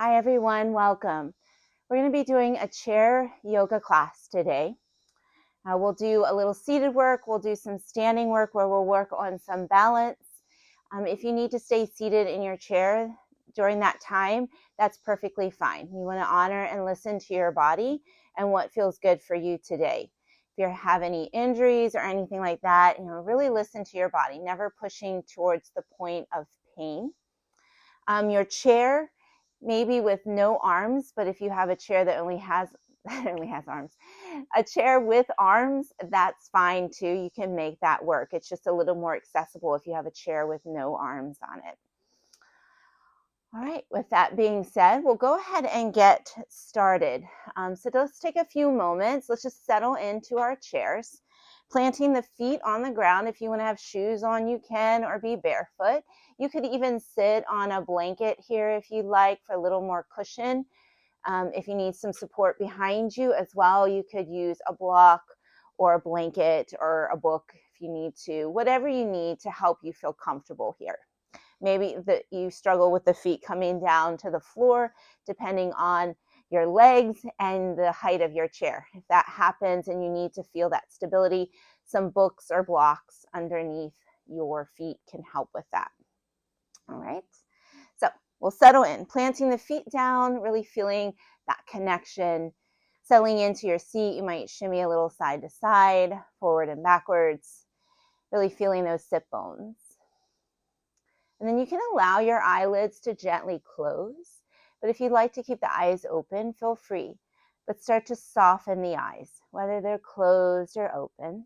Hi everyone, welcome. We're going to be doing a chair yoga class today. We'll do a little seated work, we'll do some standing work where we'll work on some balance. If you need to stay seated in your chair during that time, that's perfectly fine. You want to honor and listen to your body and what feels good for you today. If you have any injuries or anything like that, really listen to your body, never pushing towards the point of pain. Your chair, maybe with no arms, but if you have a chair that only has arms, a chair with arms, that's fine too. You can make that work. It's just a little more accessible if you have a chair with no arms on it. All right, with that being said, we'll go ahead and get started. So let's take a few moments. Let's just settle into our chairs, planting the feet on the ground. If you want to have shoes on, you can, or be barefoot. You could even sit on a blanket here if you like for a little more cushion. If you need some support behind you as well, you could use a block or a blanket or a book if you need to, whatever you need to help you feel comfortable here. Maybe that you struggle with the feet coming down to the floor, depending on your legs and the height of your chair. If that happens and you need to feel that stability, some books or blocks underneath your feet can help with that. All right, so we'll settle in, planting the feet down, really feeling that connection, settling into your seat. You might shimmy a little side to side, forward and backwards, really feeling those sit bones. And then you can allow your eyelids to gently close. But if you'd like to keep the eyes open, feel free. But start to soften the eyes, whether they're closed or open.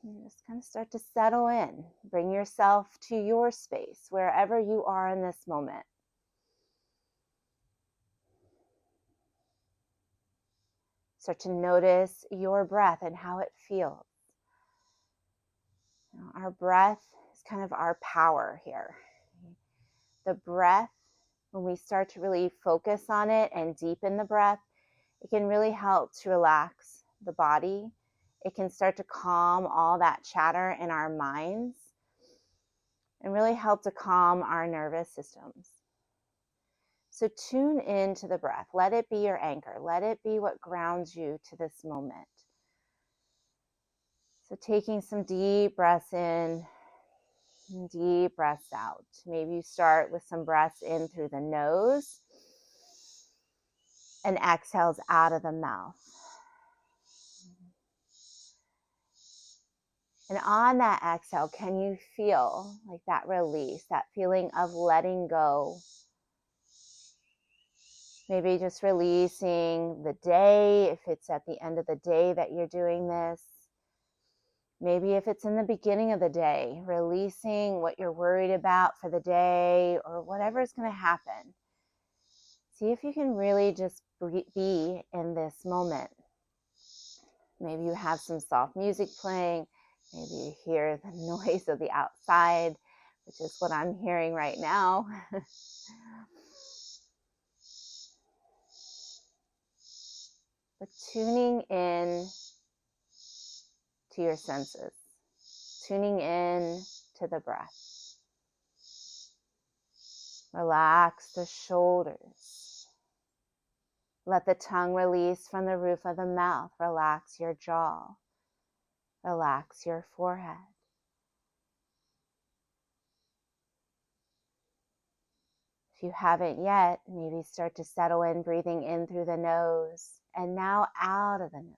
And just kind of start to settle in. Bring yourself to your space, wherever you are in this moment. Start to notice your breath and how it feels. Our breath is kind of our power here. The breath, when we start to really focus on it and deepen the breath, it can really help to relax the body. It can start to calm all that chatter in our minds and really help to calm our nervous systems. So tune into the breath. Let it be your anchor. Let it be what grounds you to this moment. So taking some deep breaths in and deep breaths out. Maybe you start with some breaths in through the nose and exhales out of the mouth. And on that exhale, can you feel like that release, that feeling of letting go? Maybe just releasing the day, if it's at the end of the day that you're doing this. Maybe if it's in the beginning of the day, releasing what you're worried about for the day or whatever is going to happen. See if you can really just be in this moment. Maybe you have some soft music playing. Maybe you hear the noise of the outside, which is what I'm hearing right now. But tuning in to your senses, tuning in to the breath. Relax the shoulders. Let the tongue release from the roof of the mouth. Relax your jaw. Relax your forehead. If you haven't yet, maybe start to settle in, breathing in through the nose and now out of the nose.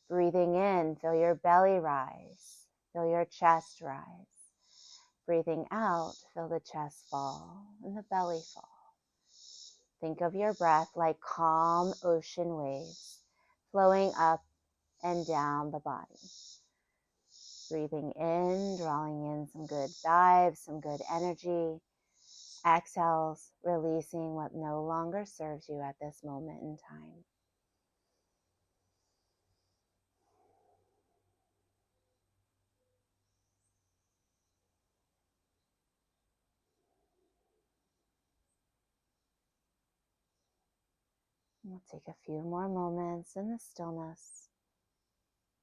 Breathing in, feel your belly rise, feel your chest rise. Breathing out, feel the chest fall and the belly fall. Think of your breath like calm ocean waves flowing up and down the body. Breathing in, drawing in some good vibes, some good energy. Exhales, releasing what no longer serves you at this moment in time. We'll take a few more moments in the stillness.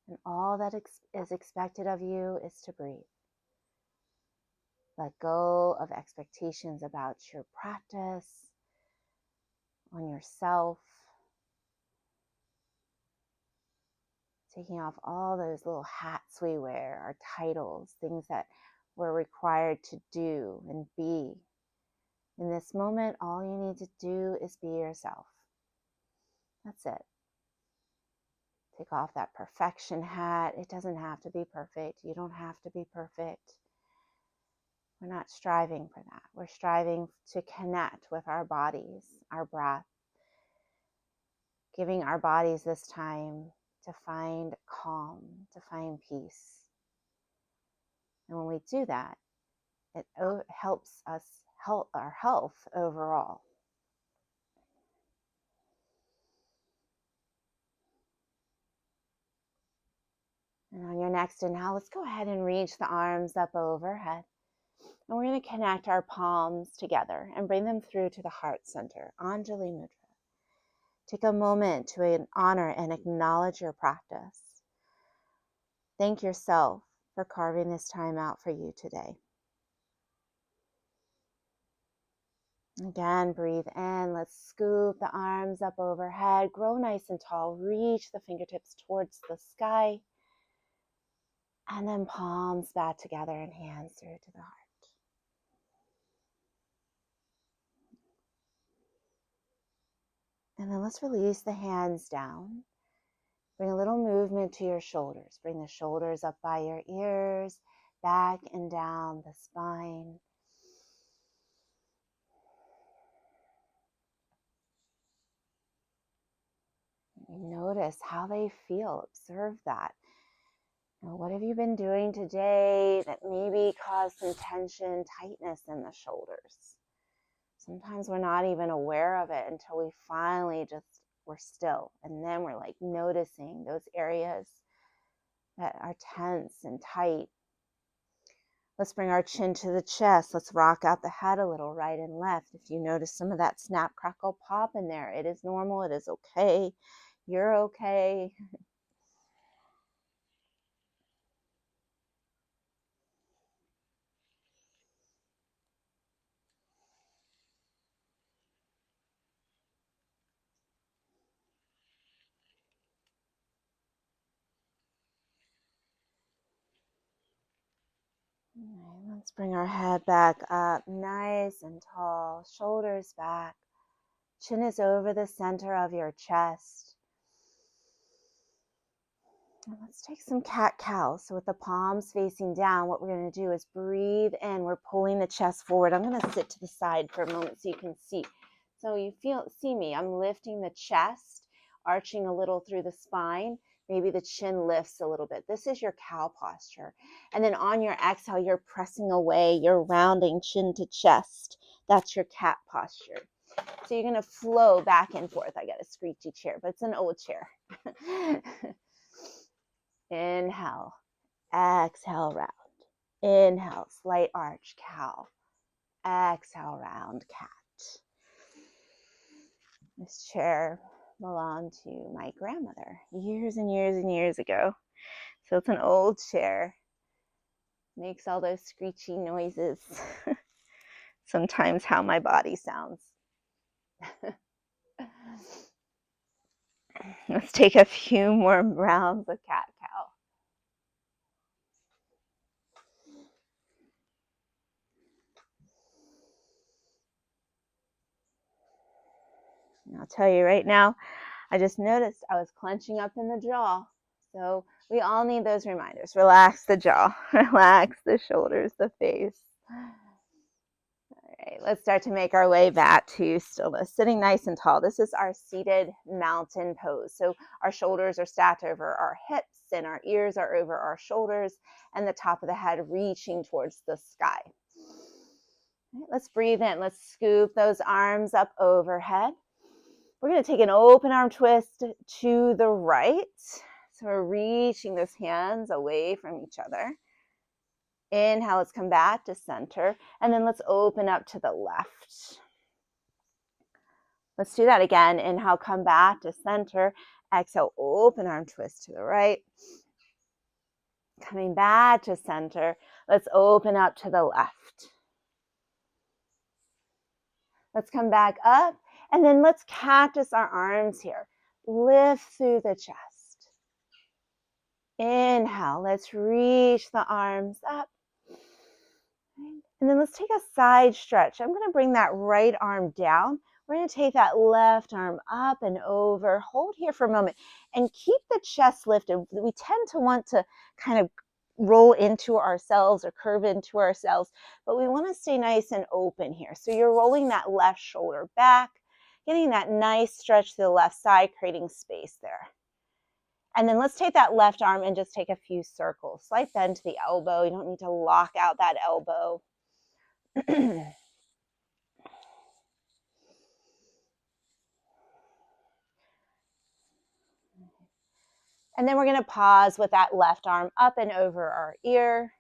And all that is expected of you is to breathe. Let go of expectations about your practice, on yourself. Taking off all those little hats we wear, our titles, things that we're required to do and be. In this moment, all you need to do is be yourself. That's it. Take off that perfection hat. It doesn't have to be perfect. You don't have to be perfect. We're not striving for that. We're striving to connect with our bodies, our breath, giving our bodies this time to find calm, to find peace. And when we do that, it helps us help our health overall. And on your next inhale, let's go ahead and reach the arms up overhead. And we're going to connect our palms together and bring them through to the heart center, Anjali Mudra. Take a moment to honor and acknowledge your practice. Thank yourself for carving this time out for you today. Again, breathe in. Let's scoop the arms up overhead. Grow nice and tall. Reach the fingertips towards the sky. And then palms back together and hands through to the heart. And then let's release the hands down. Bring a little movement to your shoulders. Bring the shoulders up by your ears, back and down the spine. Notice how they feel. Observe that. Now, what have you been doing today that maybe caused some tension, tightness in the shoulders? Sometimes we're not even aware of it until we finally we're still. And then we're like noticing those areas that are tense and tight. Let's bring our chin to the chest. Let's rock out the head a little, right and left. If you notice some of that snap, crackle, pop in there, it is normal. It is okay. You're okay. Right, let's bring our head back up, nice and tall, shoulders back. Chin is over the center of your chest. And let's take some cat-cow. So with the palms facing down, what we're going to do is breathe in. We're pulling the chest forward. I'm going to sit to the side for a moment so you can see. So you see me. I'm lifting the chest, arching a little through the spine. Maybe the chin lifts a little bit. This is your cow posture. And then on your exhale, you're pressing away. You're rounding chin to chest. That's your cat posture. So you're going to flow back and forth. I got a screechy chair, but it's an old chair. Inhale, exhale, round. Inhale, slight arch, cow. Exhale, round, cat. This chair belonged to my grandmother years and years and years ago. So it's an old chair. Makes all those screechy noises. Sometimes how my body sounds. Let's take a few more rounds of cat-cow. I'll tell you right now, I just noticed I was clenching up in the jaw. So we all need those reminders. Relax the jaw, relax the shoulders, the face. All right, let's start to make our way back to stillness. Sitting nice and tall. This is our seated mountain pose. So our shoulders are stacked over our hips and our ears are over our shoulders and the top of the head reaching towards the sky. All right, let's breathe in. Let's scoop those arms up overhead. We're going to take an open arm twist to the right. So we're reaching those hands away from each other. Inhale, let's come back to center. And then let's open up to the left. Let's do that again. Inhale, come back to center. Exhale, open arm twist to the right. Coming back to center. Let's open up to the left. Let's come back up, and then let's cactus our arms here. Lift through the chest. Inhale, let's reach the arms up. And then let's take a side stretch. I'm going to bring that right arm down. We're going to take that left arm up and over. Hold here for a moment and keep the chest lifted. We tend to want to kind of roll into ourselves or curve into ourselves, but we want to stay nice and open here. So you're rolling that left shoulder back, getting that nice stretch to the left side, creating space there. And then let's take that left arm and just take a few circles. Slight bend to the elbow. You don't need to lock out that elbow. And then we're going to pause with that left arm up and over our ear.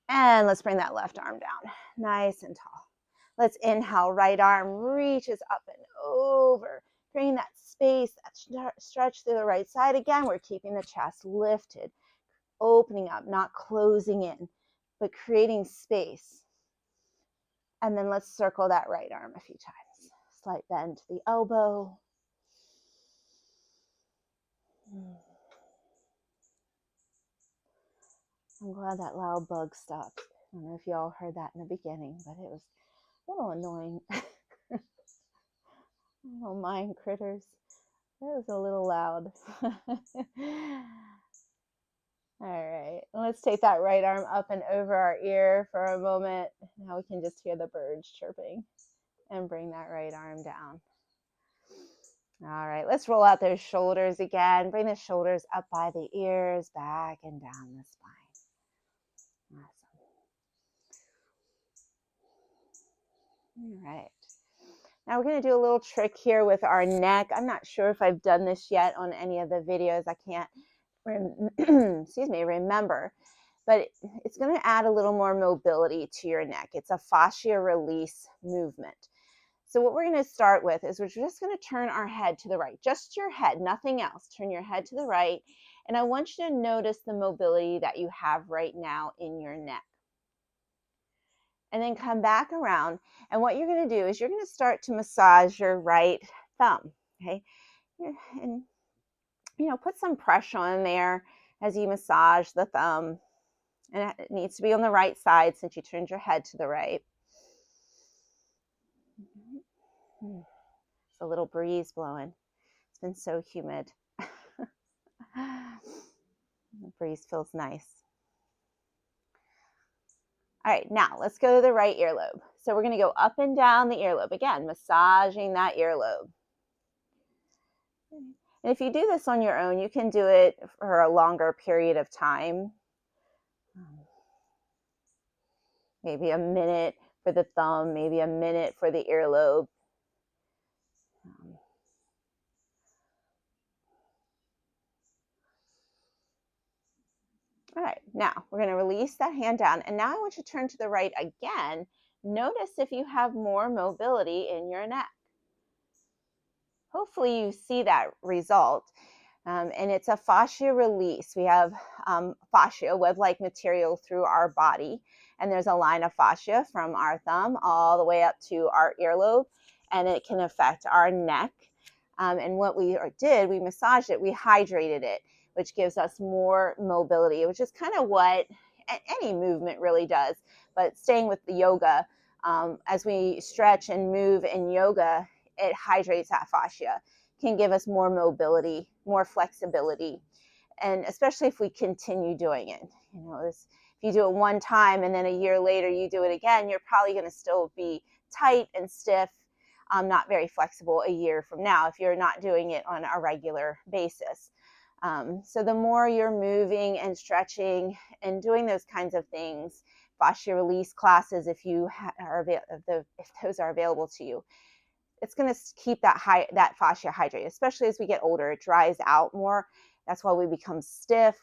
And let's bring that left arm down, nice and tall. Let's inhale, right arm reaches up and over, creating that space, that stretch through the right side. Again, we're keeping the chest lifted, opening up, not closing in, but creating space. And then let's circle that right arm a few times. Slight bend to the elbow. I'm glad that loud bug stopped. I don't know if y'all heard that in the beginning, but it was a little annoying. Little mine critters. That was a little loud. All right, let's take that right arm up and over our ear for a moment. Now we can just hear the birds chirping and bring that right arm down. All right, let's roll out those shoulders again. Bring the shoulders up by the ears, back and down the spine. Awesome. All right. Now we're going to do a little trick here with our neck. I'm not sure if I've done this yet on any of the videos. I can't remember, but it's going to add a little more mobility to your neck. It's a fascia release movement. So what we're going to start with is we're just going to turn our head to the right, just your head, nothing else. Turn your head to the right, and I want you to notice the mobility that you have right now in your neck. And then come back around, and what you're going to do is you're going to start to massage your right thumb, okay? And put some pressure on there as you massage the thumb. And it needs to be on the right side since you turned your head to the right. It's a little breeze blowing. It's been so humid. The breeze feels nice. All right, now let's go to the right earlobe. So we're going to go up and down the earlobe. Again, massaging that earlobe. And if you do this on your own, you can do it for a longer period of time. Maybe a minute for the thumb, maybe a minute for the earlobe. All right, now we're going to release that hand down. And now I want you to turn to the right again. Notice if you have more mobility in your neck. Hopefully you see that result. And it's a fascia release. We have fascia, web-like material through our body. And there's a line of fascia from our thumb all the way up to our earlobe. And it can affect our neck. And what we did, we massaged it, we hydrated it, which gives us more mobility, which is kind of what any movement really does. But staying with the yoga, as we stretch and move in yoga, it hydrates that fascia, can give us more mobility, more flexibility, and especially if we continue doing it. If you do it one time and then a year later you do it again, you're probably going to still be tight and stiff, not very flexible a year from now if you're not doing it on a regular basis. So the more you're moving and stretching and doing those kinds of things, fascia release classes, if those are available to you, it's going to keep that fascia hydrated, especially as we get older. It dries out more. That's why we become stiff.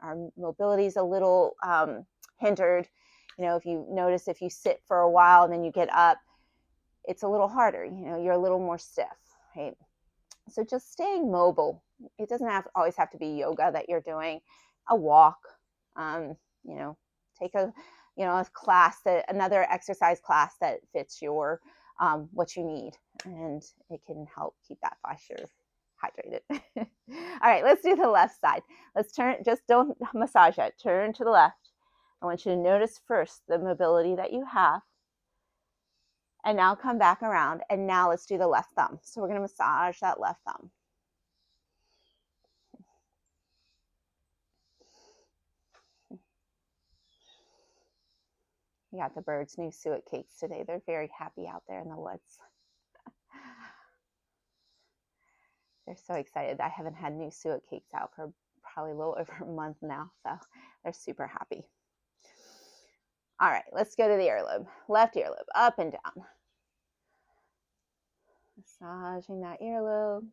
Our mobility is a little hindered. If you notice, if you sit for a while and then you get up, it's a little harder. You're a little more stiff, right? So just staying mobile. It doesn't always have to be yoga that you're doing. A walk, take a a class, another exercise class that fits your what you need, and it can help keep that posture hydrated. All right, let's do the left side. Let's turn, just don't massage it. Turn to the left. I want you to notice first the mobility that you have. And now come back around, and now let's do the left thumb. So we're going to massage that left thumb. We got the birds' new suet cakes today. They're very happy out there in the woods. They're so excited. I haven't had new suet cakes out for probably a little over a month now, so they're super happy. All right, let's go to the earlobe. Left earlobe, up and down. Massaging that earlobe.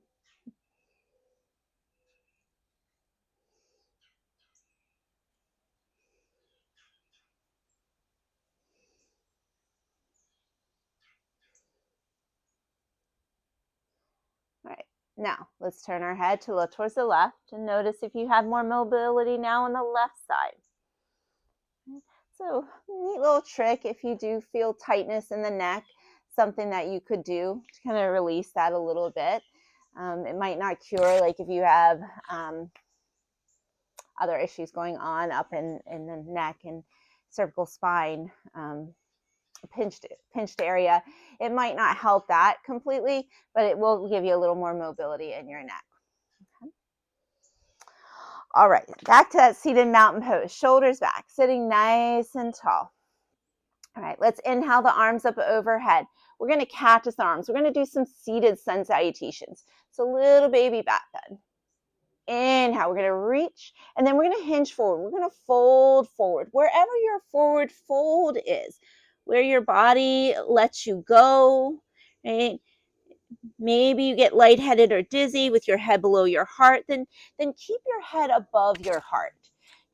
All right, now let's turn our head to look towards the left and notice if you have more mobility now on the left side. So, neat little trick if you do feel tightness in the neck, something that you could do to kind of release that a little bit. It might not cure, like if you have other issues going on up in the neck and cervical spine, pinched area. It might not help that completely, but it will give you a little more mobility in your neck. Okay. All right, back to that seated mountain pose. Shoulders back, sitting nice and tall. All right, let's inhale the arms up overhead. We're going to cactus arms. We're going to do some seated sun salutations. So little baby back bend. Inhale, we're going to reach, and then we're going to hinge forward. We're going to fold forward. Wherever your forward fold is, where your body lets you go, right? Maybe you get lightheaded or dizzy with your head below your heart, then keep your head above your heart.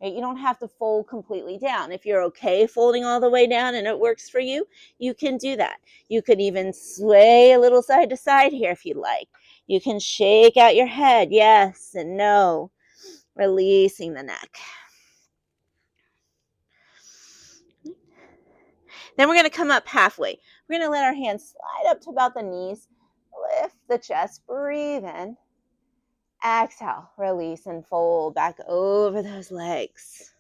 Right? You don't have to fold completely down. If you're okay folding all the way down and it works for you, you can do that. You could even sway a little side to side here if you'd like. You can shake out your head, yes and no, releasing the neck. Then we're going to come up halfway. We're going to let our hands slide up to about the knees, lift the chest, breathe in. Exhale, release and fold back over those legs.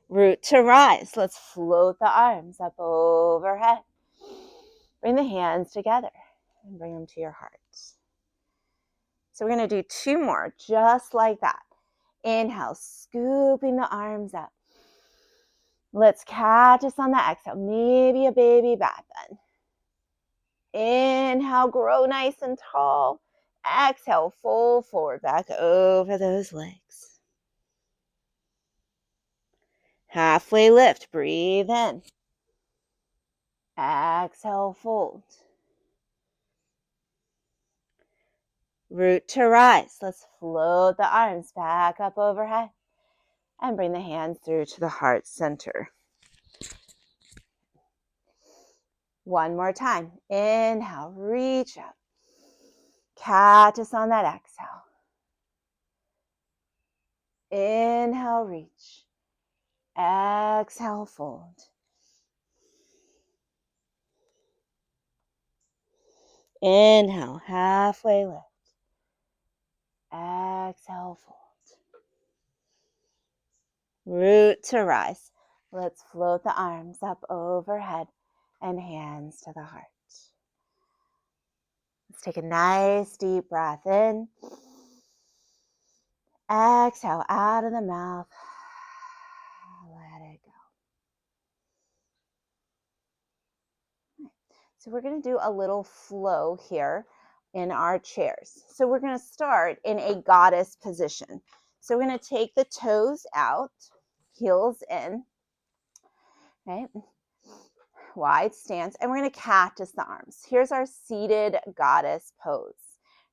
Root to rise. Let's float the arms up overhead. Bring the hands together and bring them to your heart. So we're going to do 2 more just like that. Inhale, scooping the arms up. Let's catch us on the exhale. Maybe a baby back bend. Inhale, grow nice and tall. Exhale, fold forward back over those legs. Halfway lift, breathe in. Exhale, fold. Root to rise. Let's float the arms back up overhead and bring the hands through to the heart center. One more time. Inhale, reach up. Catch us on that exhale. Inhale, reach. Exhale, fold. Inhale, halfway lift. Exhale, fold. Root to rise. Let's float the arms up overhead and hands to the heart. Let's take a nice deep breath in. Exhale out of the mouth. Let it go. So we're going to do a little flow here in our chairs. So we're going to start in a goddess position. So we're going to take the toes out, heels in, right? Wide stance, and we're going to cactus the arms. Here's our seated goddess pose.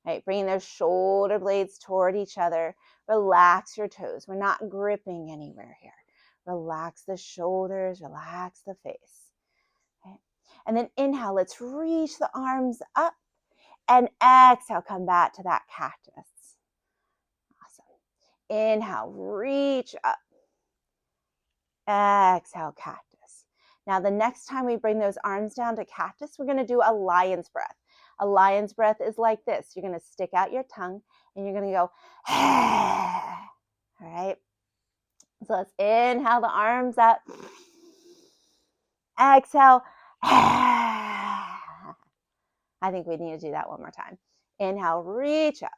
Right, bringing those shoulder blades toward each other. Relax your toes. We're not gripping anywhere here. Relax the shoulders, relax the face. Okay. And then inhale, let's reach the arms up, and exhale, come back to that cactus. Awesome. Inhale, reach up. Exhale, cactus. Now the next time we bring those arms down to cactus, we're going to do a lion's breath. A lion's breath is like this. You're going to stick out your tongue and you're going to go, all right? So let's inhale the arms up. Exhale. I think we need to do that one more time. Inhale, reach up.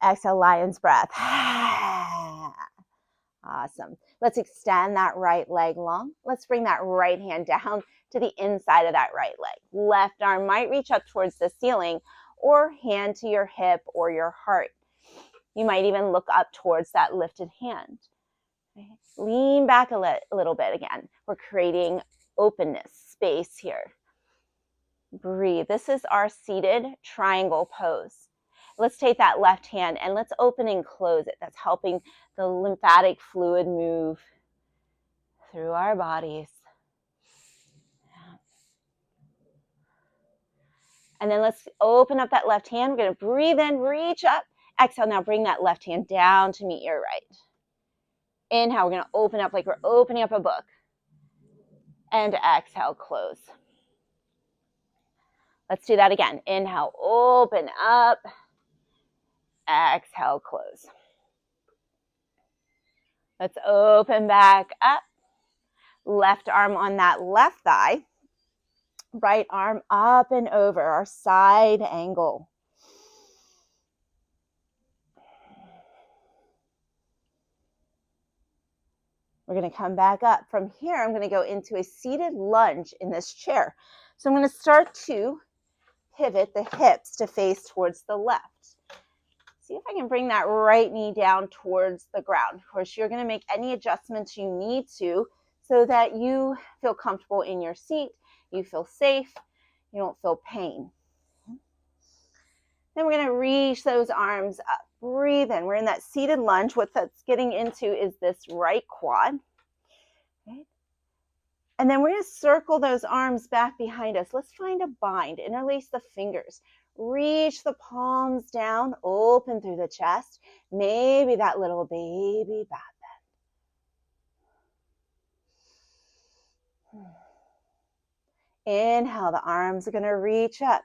Exhale, lion's breath. Awesome. Let's extend that right leg long. Let's bring that right hand down to the inside of that right leg. Left arm might reach up towards the ceiling or hand to your hip or your heart. You might even look up towards that lifted hand. Okay. Lean back a little bit again. We're creating openness, space here. Breathe. This is our seated triangle pose. Let's take that left hand and let's open and close it. That's helping the lymphatic fluid move through our bodies. And then let's open up that left hand. We're going to breathe in, reach up. Exhale, now bring that left hand down to meet your right. Inhale, we're going to open up like we're opening up a book. And exhale, close. Let's do that again. Inhale, open up. Exhale, close. Let's open back up. Left arm on that left thigh. Right arm up and over, our side angle. We're going to come back up. From here, I'm going to go into a seated lunge in this chair. So I'm going to start to pivot the hips to face towards the left. See if I can bring that right knee down towards the ground. Of course, you're going to make any adjustments you need to so that you feel comfortable in your seat, you feel safe, you don't feel pain. Then we're going to reach those arms up. Breathe in. We're in that seated lunge. What that's getting into is this right quad. Okay. And then we're going to circle those arms back behind us. Let's find a bind. Interlace the fingers. Reach the palms down, open through the chest. Maybe that little baby back bend. Inhale, the arms are going to reach up.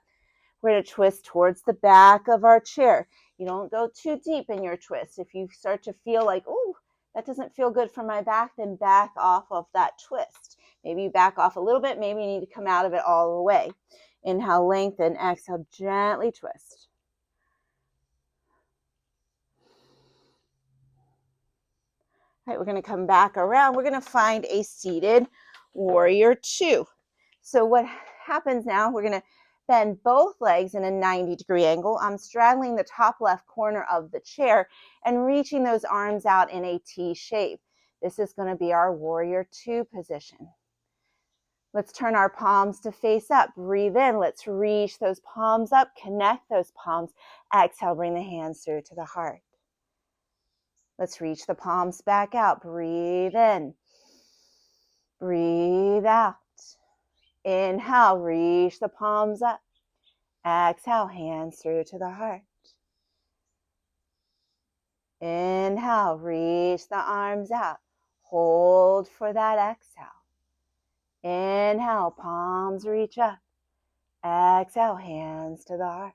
We're going to twist towards the back of our chair. You don't go too deep in your twist. If you start to feel like, oh, that doesn't feel good for my back, then back off of that twist. Maybe you back off a little bit. Maybe you need to come out of it all the way. Inhale, lengthen. Exhale, gently twist. All right, we're going to come back around. We're going to find a seated warrior two. So what happens now, we're going to bend both legs in a 90-degree angle. I'm straddling the top left corner of the chair and reaching those arms out in a T shape. This is going to be our warrior two position. Let's turn our palms to face up. Breathe in. Let's reach those palms up. Connect those palms. Exhale, bring the hands through to the heart. Let's reach the palms back out. Breathe in. Breathe out. Inhale, reach the palms up. Exhale, hands through to the heart. Inhale, reach the arms out. Hold for that exhale. Inhale, palms reach up. Exhale, hands to the heart.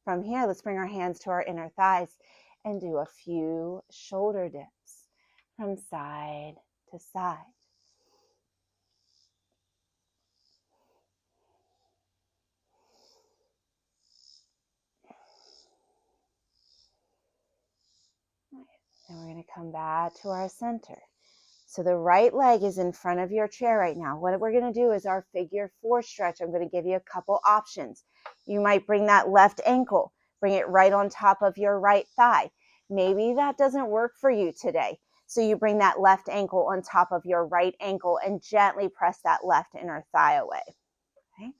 From here, let's bring our hands to our inner thighs and do a few shoulder dips from side to side. And we're going to come back to our center. So the right leg is in front of your chair right now. What we're going to do is our figure four stretch. I'm going to give you a couple options. You might bring that left ankle, bring it right on top of your right thigh. Maybe that doesn't work for you today. So you bring that left ankle on top of your right ankle and gently press that left inner thigh away. Okay?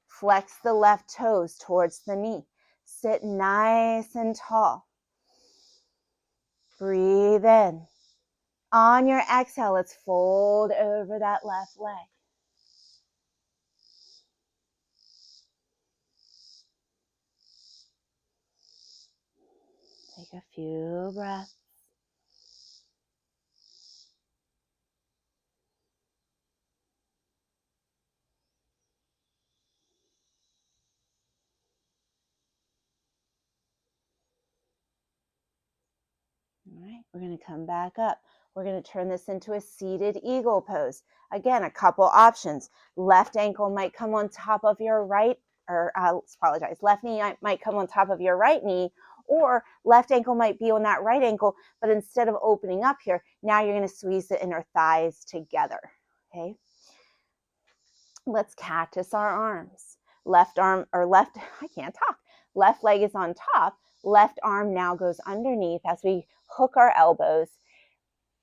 Flex the left toes towards the knee. Sit nice and tall. Breathe in. On your exhale, let's fold over that left leg. Take a few breaths. And we're going to come back to our center. So the right leg is in front of your chair right now. What we're going to do is our figure four stretch. I'm going to give you a couple options. You might bring that left ankle, bring it right on top of your right thigh. Maybe that doesn't work for you today. So you bring that left ankle on top of your right ankle and gently press that left inner thigh away. Okay? Flex the left toes towards the knee. Sit nice and tall. Breathe in. On your exhale, let's fold over that left leg. All right, we're going to come back up. We're going to turn this into a seated eagle pose. Again, a couple options. Left ankle might come on top of your right, or left knee might come on top of your right knee, or left ankle might be on that right ankle, but instead of opening up here, now you're going to squeeze the inner thighs together, okay? Let's cactus our arms. Left arm, or left, I can't talk. Left leg is on top. Left arm now goes underneath as we hook our elbows.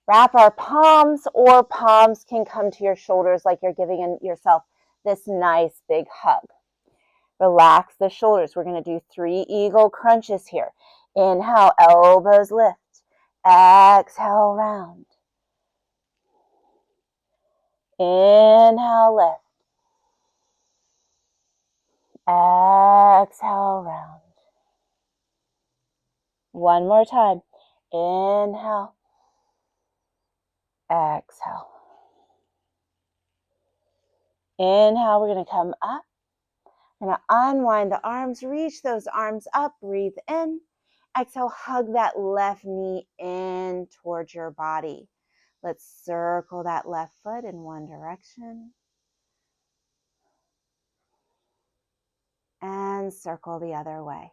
Wrap our palms, or palms can come to your shoulders like you're giving yourself this nice big hug. Relax the shoulders. We're going to do 3 eagle crunches here. Inhale, elbows lift. Exhale, round. Inhale, lift. Exhale, round. One more time. Inhale. Exhale. Inhale, we're going to come up. We're going to unwind the arms, reach those arms up, breathe in. Exhale, hug that left knee in towards your body. Let's circle that left foot in one direction. And circle the other way.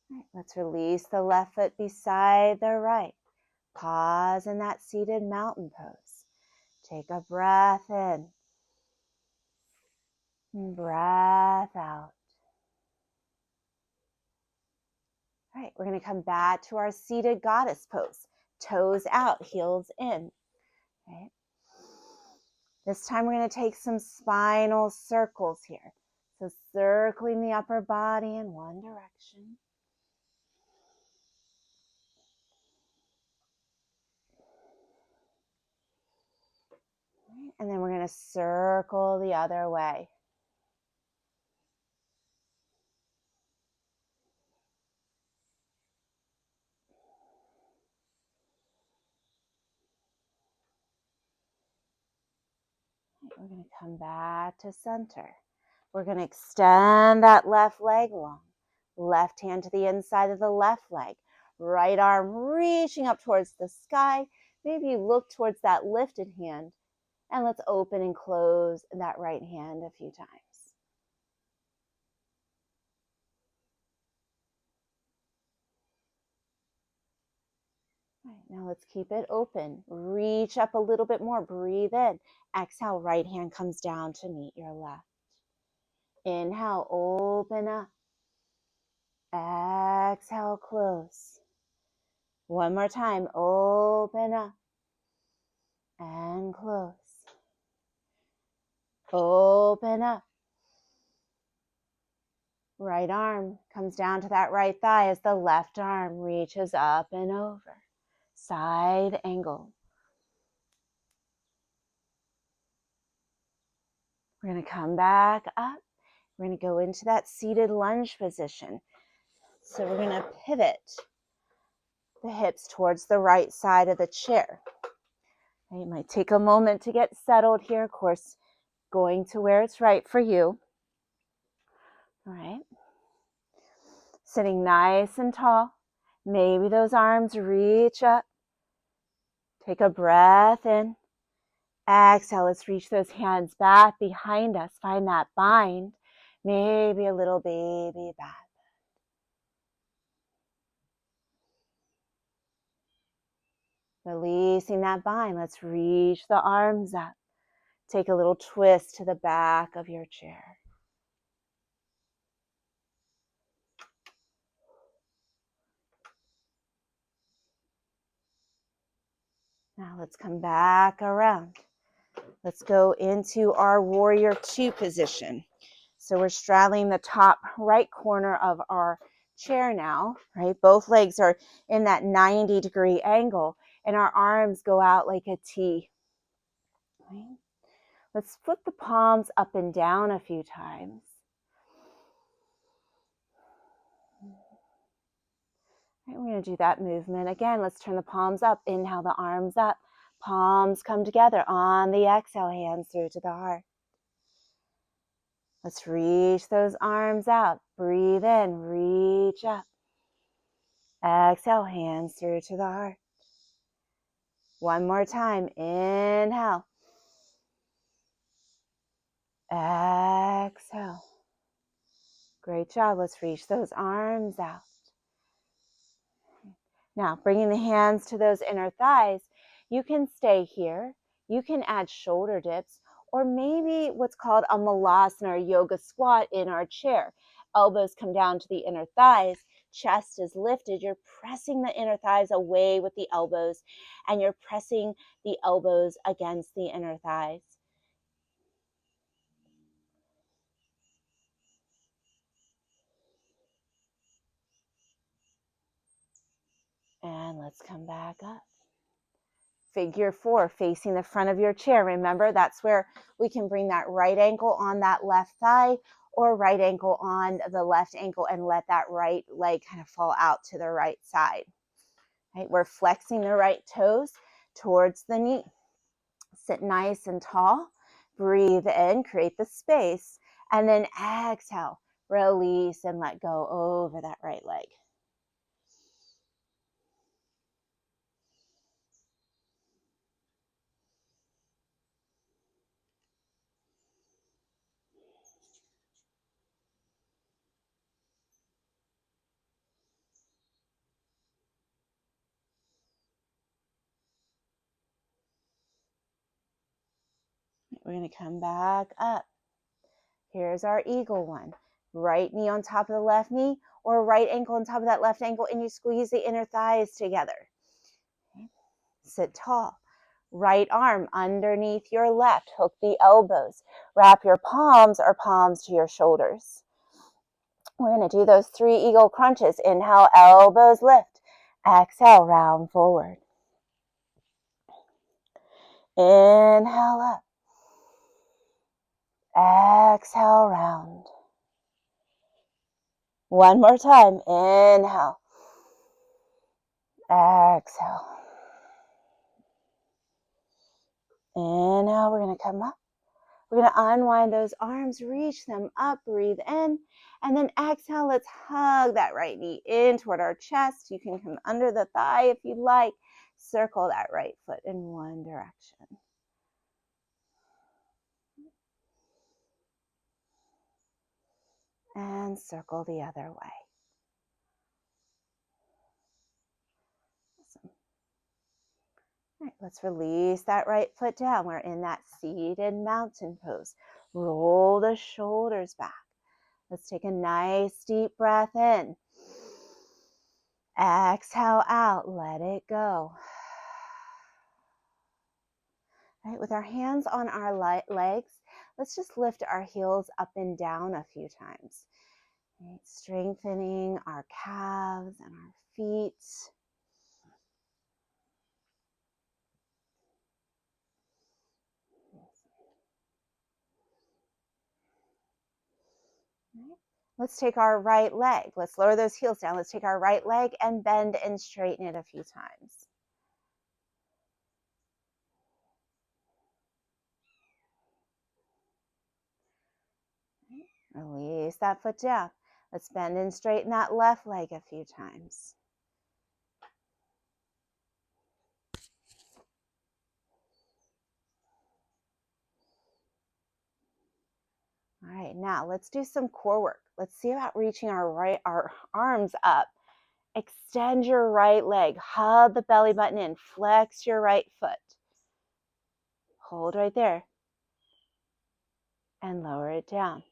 All right, let's release the left foot beside the right. Pause in that seated mountain pose. Take a breath in. And breath out. All right, we're going to come back to our seated goddess pose. Toes out, heels in. Right. This time we're going to take some spinal circles here. So circling the upper body in one direction. Right. And then we're going to circle the other way. We're going to come back to center. We're going to extend that left leg long. Left hand to the inside of the left leg. Right arm reaching up towards the sky. Maybe you look towards that lifted hand. And let's open and close that right hand a few times. All right, now let's keep it open. Reach up a little bit more. Breathe in. Exhale, right hand comes down to meet your left. Inhale, open up. Exhale, close. One more time, open up and close. Open up. Right arm comes down to that right thigh as the left arm reaches up and over. Side angle. We're going to come back up. We're going to go into that seated lunge position. So we're going to pivot the hips towards the right side of the chair. You might take a moment to get settled here. Of course, going to where it's right for you. All right. Sitting nice and tall. Maybe those arms reach up. Take a breath in. Exhale, let's reach those hands back behind us. Find that bind. Maybe a little baby back. Releasing that bind. Let's reach the arms up. Take a little twist to the back of your chair. Now let's come back around. Let's go into our warrior 2 position. So we're straddling the top right corner of our chair now, right? Both legs are in that 90-degree angle and our arms go out like a T. Right? Let's flip the palms up and down a few times. Right, we're going to do that movement again. Let's turn the palms up. Inhale the arms up. Palms come together. On the exhale, hands through to the heart. Let's reach those arms out. Breathe in, reach up. Exhale, hands through to the heart. One more time. Inhale. Exhale. Great job. Let's reach those arms out. Now, bringing the hands to those inner thighs, you can stay here. You can add shoulder dips, or maybe what's called a malasana or yoga squat in our chair. Elbows come down to the inner thighs, chest is lifted. You're pressing the inner thighs away with the elbows, and you're pressing the elbows against the inner thighs. And let's come back up. Figure 4, facing the front of your chair. Remember, that's where we can bring that right ankle on that left thigh or right ankle on the left ankle and let that right leg kind of fall out to the right side. Right? We're flexing the right toes towards the knee. Sit nice and tall. Breathe in, create the space, and then exhale. Release and let go over that right leg. We're going to come back up. Here's our eagle one. Right knee on top of the left knee, or right ankle on top of that left ankle, and you squeeze the inner thighs together. Okay. Sit tall. Right arm underneath your left. Hook the elbows. Wrap your palms or palms to your shoulders. We're going to do those 3 eagle crunches. Inhale, elbows lift. Exhale, round forward. Inhale up. Exhale, round. One more time. Inhale. Exhale. Inhale, we're going to come up. We're going to unwind those arms, reach them up, breathe in, and then exhale, let's hug that right knee in toward our chest. You can come under the thigh if you like. Circle that right foot in one direction. And circle the other way. Awesome. All right, let's release that right foot down. We're in that seated mountain pose. Roll the shoulders back. Let's take a nice deep breath in. Exhale out, let it go. Right, with our hands on our legs, let's just lift our heels up and down a few times. Right, strengthening our calves and our feet. Right. Let's take our right leg. Let's lower those heels down. Let's take our right leg and bend and straighten it a few times. Release that foot down. Let's bend and straighten that left leg a few times. All right, now let's do some core work. Let's see about reaching our arms up. Extend your right leg, hug the belly button in, flex your right foot. Hold right there and lower it down.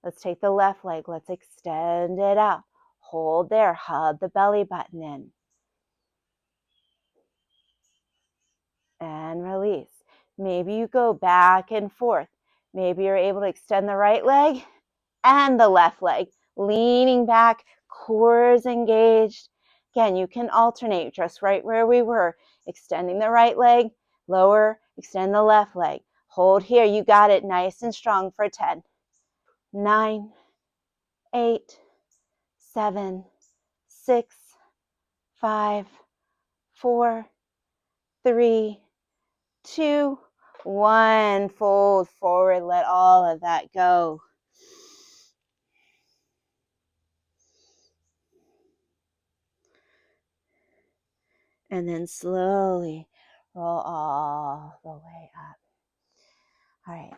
Let's take the left leg, let's extend it out. Hold there, hug the belly button in. And release. Maybe you go back and forth. Maybe you're able to extend the right leg and the left leg, leaning back, core is engaged. Again, you can alternate just right where we were, extending the right leg, lower, extend the left leg. Hold here, you got it, nice and strong for 10, 9, 8, 7, 6, 5, 4, 3, 2, 1. Fold forward, let all of that go. And then slowly roll all the way up. All right.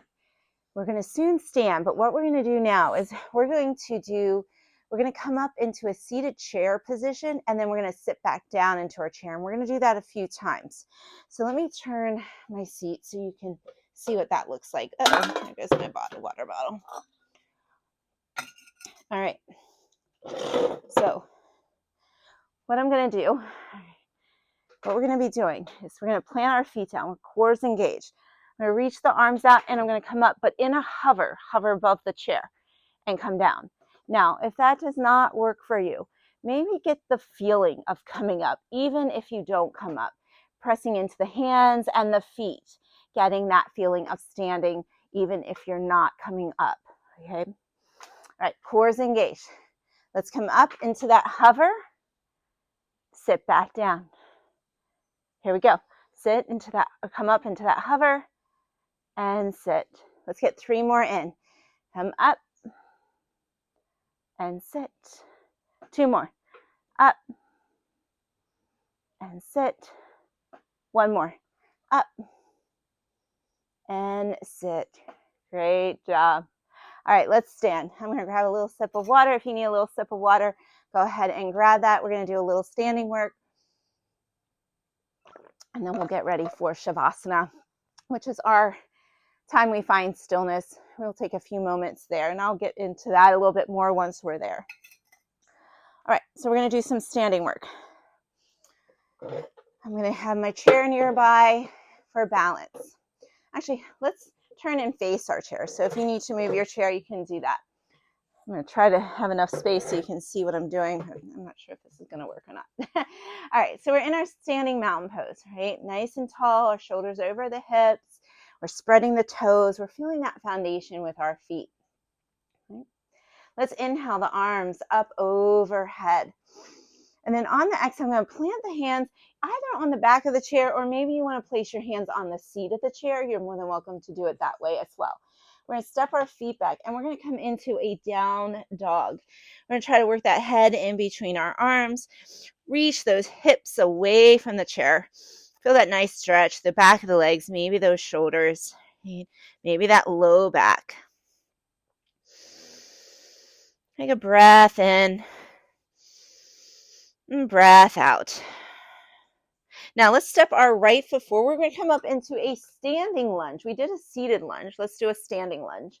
We're going to soon stand, but what we're going to do now is we're going to come up into a seated chair position, and then we're going to sit back down into our chair, and we're going to do that a few times. So let me turn my seat so you can see what that looks like. Uh-oh, there goes my water bottle. All right. So what I'm going to do, what we're going to be doing is we're going to plant our feet down with cores engaged. I'm going to reach the arms out, and I'm going to come up, but in a hover above the chair and come down. Now, if that does not work for you, maybe get the feeling of coming up, even if you don't come up, pressing into the hands and the feet, getting that feeling of standing, even if you're not coming up, okay? All right, cores engaged. Let's come up into that hover, sit back down. Here we go. Sit into that, or come up into that hover, and sit. Let's get 3 more in. Come up, and sit. 2 more. Up, and sit. 1 more. Up, and sit. Great job. All right, let's stand. I'm going to grab a little sip of water. If you need a little sip of water, go ahead and grab that. We're going to do a little standing work, and then we'll get ready for Shavasana, which is our time we find stillness. We'll take a few moments there, and I'll get into that a little bit more once we're there. All right, so we're going to do some standing work. I'm going to have my chair nearby for balance. Actually, let's turn and face our chair. So if you need to move your chair, you can do that. I'm going to try to have enough space so you can see what I'm doing. I'm not sure if this is going to work or not. All right, so we're in our standing mountain pose, right? Nice and tall, our shoulders over the hips. We're spreading the toes. We're feeling that foundation with our feet. Right? Let's inhale the arms up overhead. And then on the exhale, I'm going to plant the hands either on the back of the chair, or maybe you want to place your hands on the seat of the chair. You're more than welcome to do it that way as well. We're going to step our feet back, and we're going to come into a down dog. We're going to try to work that head in between our arms. Reach those hips away from the chair. Feel that nice stretch, the back of the legs, maybe those shoulders, maybe that low back. Take a breath in and breath out. Now let's step our right foot forward. We're going to come up into a standing lunge. We did a seated lunge. Let's do a standing lunge.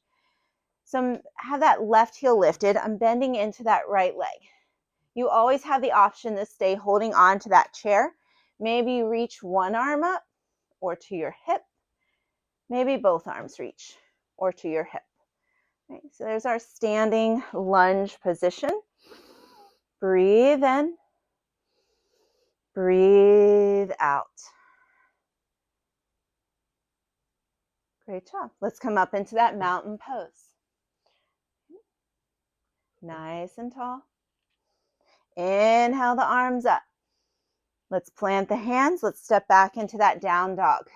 So have that left heel lifted. I'm bending into that right leg. You always have the option to stay holding on to that chair. Maybe reach one arm up or to your hip. Maybe both arms reach or to your hip. Okay, so there's our standing lunge position. Breathe in. Breathe out. Great job. Let's come up into that mountain pose. Nice and tall. Inhale the arms up. Let's plant the hands. Let's step back into that down dog.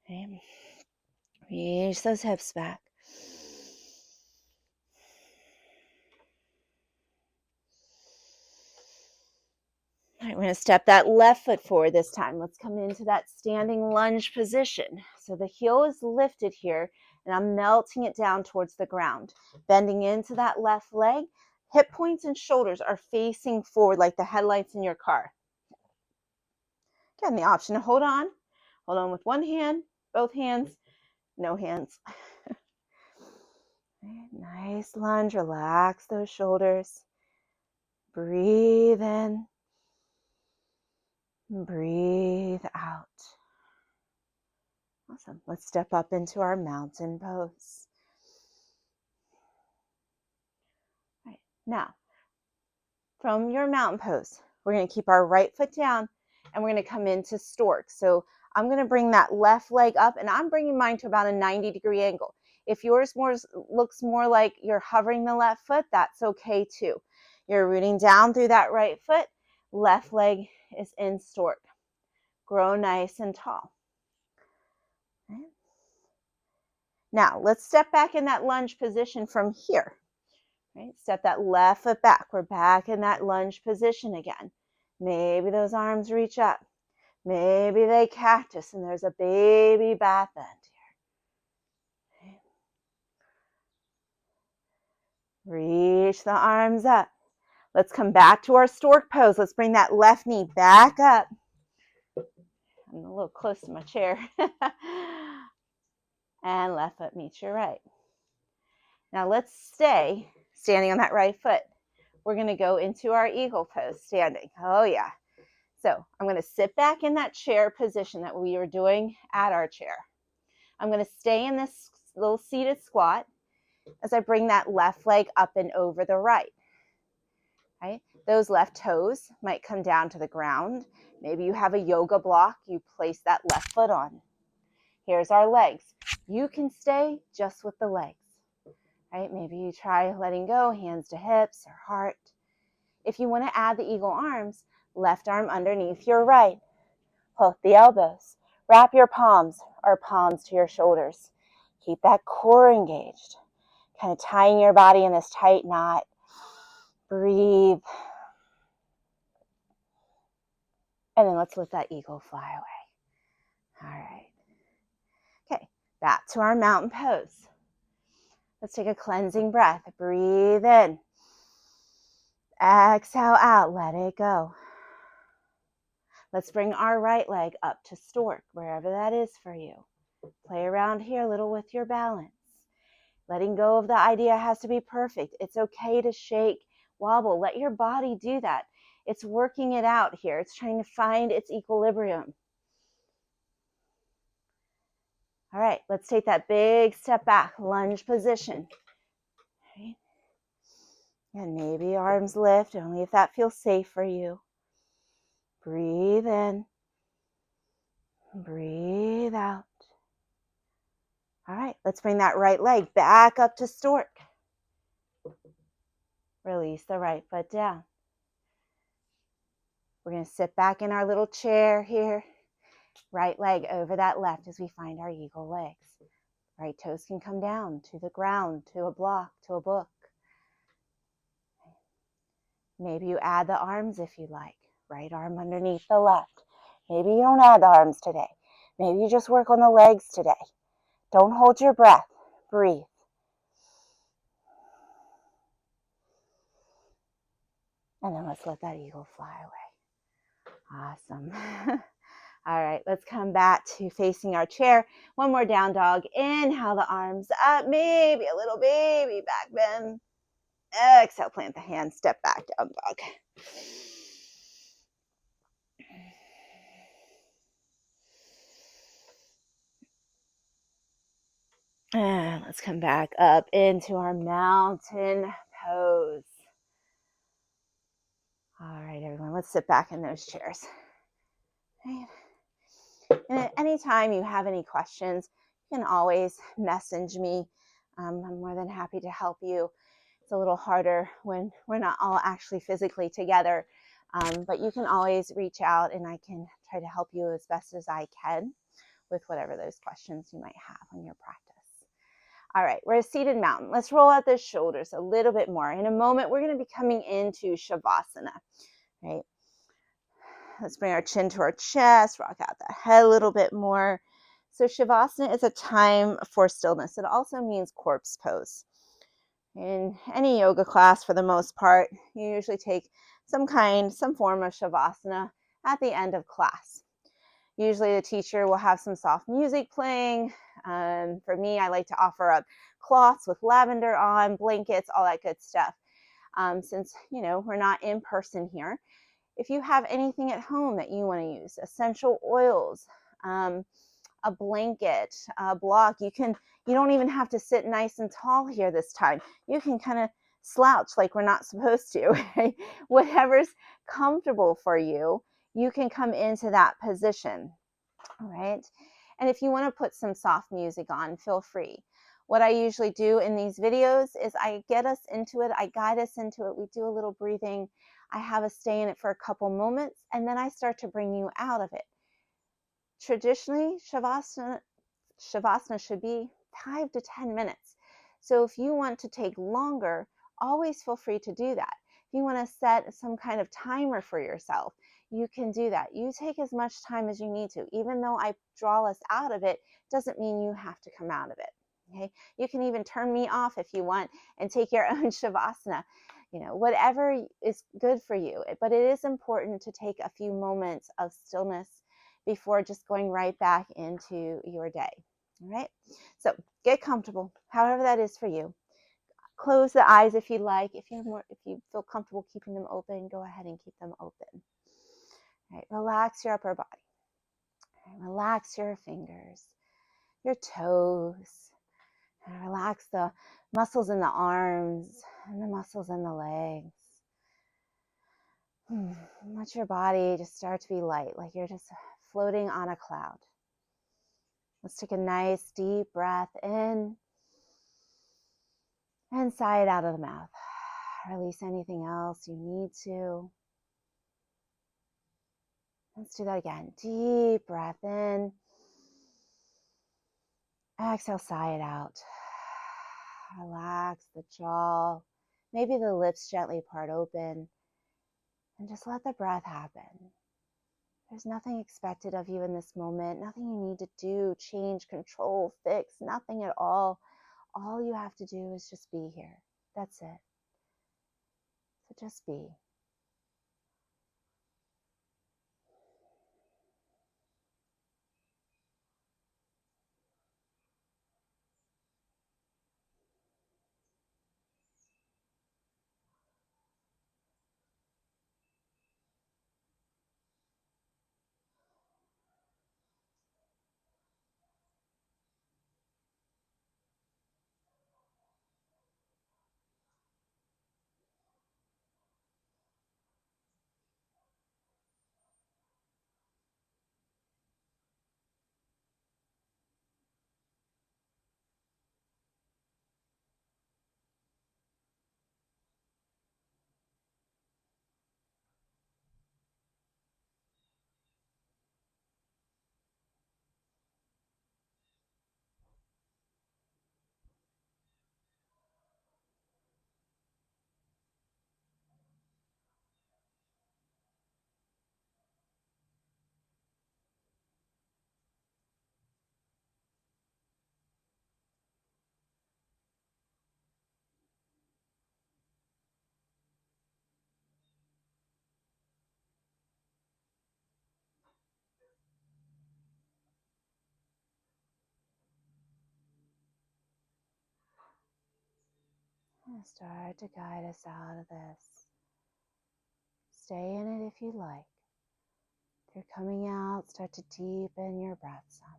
Okay. Reach those hips back. All right, we're going to step that left foot forward this time. Let's come into that standing lunge position. So the heel is lifted here, and I'm melting it down towards the ground. Bending into that left leg. Hip points and shoulders are facing forward like the headlights in your car. Again, the option to hold on. Hold on with one hand, both hands, no hands. Nice lunge. Relax those shoulders. Breathe in. Breathe out. Awesome. Let's step up into our mountain pose. All right. Now, from your mountain pose, we're going to keep our right foot down, and we're going to come into stork. So I'm going to bring that left leg up, and I'm bringing mine to about a 90-degree angle. If yours looks more like you're hovering the left foot, that's okay too. You're rooting down through that right foot. Left leg is in stork. Grow nice and tall. Okay. Now, let's step back in that lunge position from here. Right? Step that left foot back. We're back in that lunge position again. Maybe those arms reach up. Maybe they cactus and there's a baby bat bend here. Reach the arms up. Let's come back to our stork pose. Let's bring that left knee back up. I'm a little close to my chair. And left foot meets your right. Now let's stay standing on that right foot. We're going to go into our eagle pose standing. Oh yeah. So I'm going to sit back in that chair position that we were doing at our chair. I'm going to stay in this little seated squat as I bring that left leg up and over the right. Right? Those left toes might come down to the ground. Maybe you have a yoga block. You place that left foot on. Here's our legs. You can stay just with the legs. Right? Maybe you try letting go, hands to hips or heart. If you want to add the eagle arms, left arm underneath your right. Hold the elbows. Wrap your palms or palms to your shoulders. Keep that core engaged. Kind of tying your body in this tight knot. Breathe. And then let's let that eagle fly away. All right. Okay, back to our mountain pose. Let's take a cleansing breath. Breathe in. Exhale out. Let it go. Let's bring our right leg up to stork, wherever that is for you. Play around here a little with your balance. Letting go of the idea has to be perfect. It's okay to shake, wobble. Let your body do that. It's working it out here. It's trying to find its equilibrium. All right, let's take that big step back, lunge position. Right. And maybe arms lift, only if that feels safe for you. Breathe in. Breathe out. All right, let's bring that right leg back up to stork. Release the right foot down. We're going to sit back in our little chair here. Right leg over that left as we find our eagle legs. Right toes can come down to the ground, to a block, to a book. Maybe you add the arms if you like. Right arm underneath the left. Maybe you don't add the arms today. Maybe you just work on the legs today. Don't hold your breath. Breathe. And then let's let that eagle fly away. Awesome. All right, let's come back to facing our chair. One more down dog. Inhale the arms up, maybe a little baby back bend. Exhale, plant the hands, step back, down dog. And let's come back up into our mountain pose. All right, everyone, let's sit back in those chairs. Right. And at any time you have any questions, you can always message me. I'm more than happy to help you. It's a little harder when we're not all actually physically together, but you can always reach out and I can try to help you as best as I can with whatever those questions you might have on your practice. All right, we're a seated mountain. Let's roll out those shoulders a little bit more. In a moment, we're going to be coming into Shavasana, right? Let's bring our chin to our chest, rock out the head a little bit more. So Shavasana is a time for stillness. It also means corpse pose. In any yoga class, for the most part, you usually take some form of Shavasana at the end of class. Usually the teacher will have some soft music playing. For me, I like to offer up cloths with lavender on, blankets, all that good stuff. Since, we're not in person here. If you have anything at home that you want to use, essential oils, a blanket, a block, you don't even have to sit nice and tall here this time. You can kind of slouch like we're not supposed to. Right? Whatever's comfortable for you, you can come into that position. All right. And if you want to put some soft music on, feel free. What I usually do in these videos is I get us into it. I guide us into it. We do a little breathing. I have us stay in it for a couple moments, and then I start to bring you out of it. Traditionally, Shavasana should be 5 to 10 minutes. So if you want to take longer, always feel free to do that. If you want to set some kind of timer for yourself, you can do that. You take as much time as you need to. Even though I draw us out of it, doesn't mean you have to come out of it. Okay. You can even turn me off if you want and take your own Shavasana. Whatever is good for you. But it is important to take a few moments of stillness before just going right back into your day. All right. So get comfortable, however that is for you. Close the eyes if you like. If you feel comfortable keeping them open, go ahead and keep them open. All right. Relax your upper body. All right, relax your fingers, your toes. And relax the muscles in the arms and the muscles in the legs. Let your body just start to be light, like you're just floating on a cloud. Let's take a nice deep breath in and sigh it out of the mouth. Release anything else you need to. Let's do that again. Deep breath in. Exhale, sigh it out. Relax the jaw. Maybe the lips gently part open. And just let the breath happen. There's nothing expected of you in this moment, nothing you need to do, change, control, fix, nothing at all. All you have to do is just be here. That's it. So just be. And start to guide us out of this. Stay in it if you like. If you're coming out, start to deepen your breath some.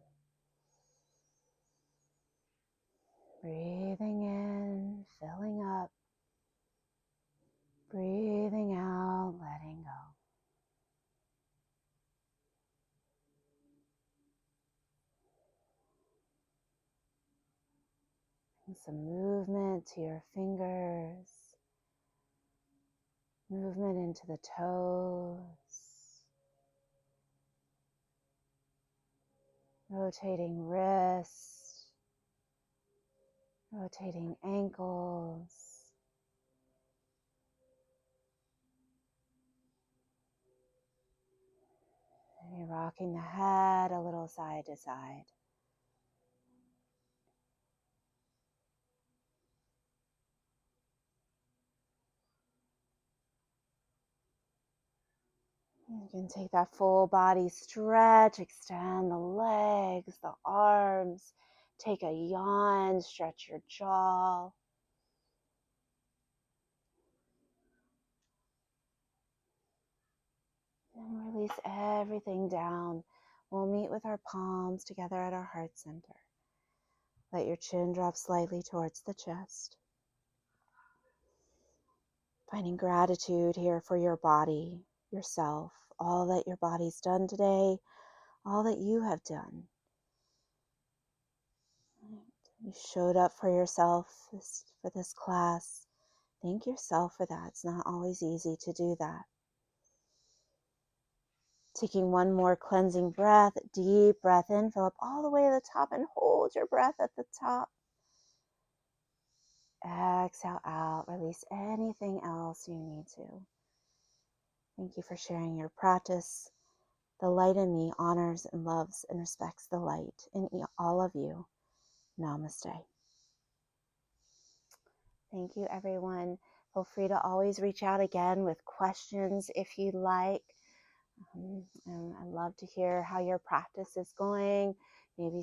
Breathing in, filling up. Breathing out, letting go. And some movement to your fingers. Movement into the toes. Rotating wrists. Rotating ankles. And you're rocking the head a little side to side. You can take that full body stretch, extend the legs, the arms. Take a yawn, stretch your jaw. And release everything down. We'll meet with our palms together at our heart center. Let your chin drop slightly towards the chest. Finding gratitude here for your body, yourself, all that your body's done today, all that you have done. You showed up for yourself for this class. Thank yourself for that. It's not always easy to do that. Taking one more cleansing breath, deep breath in, fill up all the way to the top and hold your breath at the top. exhale out. Release anything else you need to. Thank you for sharing your practice. The light in me honors and loves and respects the light in all of you. Namaste. Thank you, everyone. Feel free to always reach out again with questions if you'd like. And I'd love to hear how your practice is going. Maybe